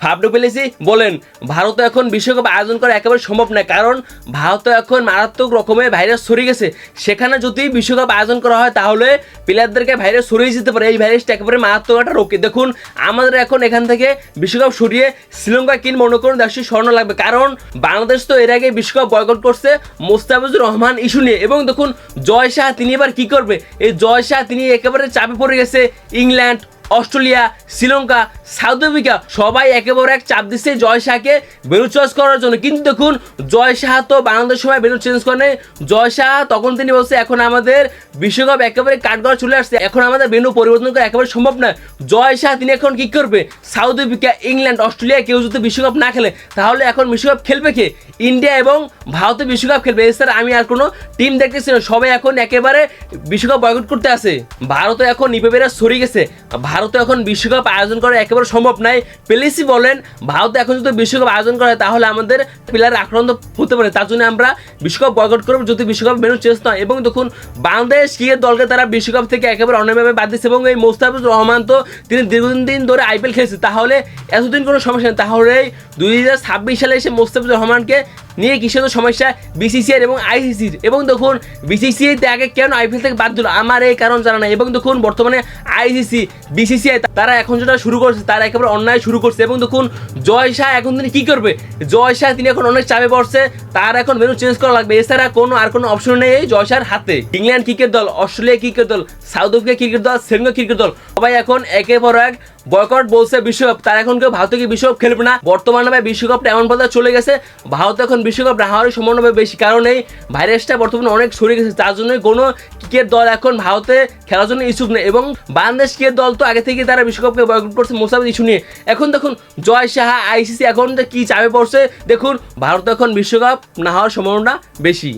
Faf Plessis বলেন ভারত এখন বিশ্বকাপ আয়োজন করা একেবারে সম্ভব নয়, কারণ ভারত এখন মারাত্মক রকমের ভাইরাস ছড়িয়ে গেছে। সেখানে যদি বিশ্বকাপ আয়োজন করা হয় তাহলে প্লেয়ারদেরকে ভাইরাস ছড়িয়ে যেতে পারে। এই ভাইরাসটা একেবারে মারাত্মক একটা রোগ। দেখুন আমাদের এখন এখান থেকে বিশ্বকাপ সরিয়ে শ্রীলঙ্কা কিন মনে করুন দেশটি স্বর্ণ লাগবে, কারণ বাংলাদেশ তো এর আগে বিশ্বকাপ বয়কট করছে মোস্তাফিজুর রহমান ইস্যু নিয়ে। এবং দেখুন জয় শাহ তিনি এবার কি করবে, এই জয় শাহ তিনি একেবারে চাপে পড়ে গেছে। England, Australia, Sri Lanka, south Africa সবাই একেবারে এক চাপ দিচ্ছে জয় শাহকে ভেন্যু চেঞ্জ করার জন্য। কিন্তু দেখুন জয় শাহ তো বাংলাদেশ সময় ভেন্যু চেঞ্জ করে নেই। জয় শাহ তখন তিনি বলছে এখন আমাদের বিশ্বকাপ একেবারে কাঠগড় চলে আসছে, এখন আমাদের ভেন্যু পরিবর্তন করা একেবারে সম্ভব নয়। জয় শাহ তিনি এখন কি করবে, সাউথ আফ্রিকা, ইংল্যান্ড, অস্ট্রেলিয়া কেউ যদি বিশ্বকাপ না খেলে তাহলে এখন বিশ্বকাপ খেলবে কে? ইন্ডিয়া এবং ভারতে বিশ্বকাপ খেলবে। এছাড়া আমি আর কোনো টিম দেখতেছি না, সবাই এখন একেবারে বিশ্বকাপ বয়কট করতে আছে। ভারতে এখন নিপে ভাইরাস ছড়িয়ে গেছে, ভারতে এখন বিশ্বকাপ আয়োজন করা একেবারে সম্ভব নয়। পেলেসি বলেন ভারতে এখন যদি বিশ্বকাপ আয়োজন করা হয় তাহলে আমাদের প্লেয়ার আক্রান্ত হতে পারে, তার জন্য আমরা বিশ্বকাপ বয়কট করবো যদি বিশ্বকাপ ভেন্যু চেঞ্জ নয়। এবং দেখুন বাংলাদেশ ক্রিকেট দলকে তারা বিশ্বকাপ থেকে একেবারে অন্যভাবে বাদ দিচ্ছে। এবং এই মোস্তাফিজুর রহমান তো তিনি দীর্ঘদিন ধরে আইপিএল খেলছে, তাহলে এতদিন কোনো সমস্যা নেই। তাহলে 2026 সালে এসে মোস্তাফিজুর রহমানকে নিয়ে কিসের সমস্যা বিসিসিআই এবং আইসিসির। এবং দেখুন বিসিসিআইতে আগে কেন আইপিএল থেকে বাদ দিল আমার এই কারণ জানা নাই। এবং দেখুন বর্তমানে আইসিসি, বিসিসিআই তারা এখন যেটা শুরু করছে তারা একেবারে অন্যায় শুরু করছে। এবং দেখুন জয় শাহ এখন তিনি কী করবে, জয় শাহ তিনি এখন অনেক চাপে পড়ছে, তার এখন ভেন্যু চেঞ্জ করা লাগবে। এছাড়া কোনো অপশন নেই এই জয় শাহর হাতে। ইংল্যান্ড ক্রিকেট দল, অস্ট্রেলিয়া ক্রিকেট দল, সাউথ আফ্রিকা ক্রিকেট দল, শ্রীলঙ্কা ক্রিকেট দল সবাই এখন একের পর এক বয়কট বলছে বিশ্বকাপ। তারা এখন কেউ ভারত থেকে বিশ্বকাপ খেলবে না। বর্তমানে বিশ্বকাপটা এমন পর্যায়ে চলে গেছে ভারত এখন বিশ্বকাপ না হওয়ার সম্ভাবনা বেশি, কারণ এই ভাইরাসটা বর্তমানে অনেক ছড়িয়ে গেছে। তার জন্যই কোনো ক্রিকেট দল এখন ভারতে খেলার জন্য ইচ্ছুক নেই। এবং বাংলাদেশ ক্রিকেট দল তো আগে থেকে তারা বিশ্বকাপকে বয়কট করছে মোস্তাফিজ ইস্যু নিয়ে। এখন দেখুন জয় শাহ, আইসিসি এখন কি চাপে পড়ছে। দেখুন ভারত এখন বিশ্বকাপ না হওয়ার সম্ভাবনা বেশি।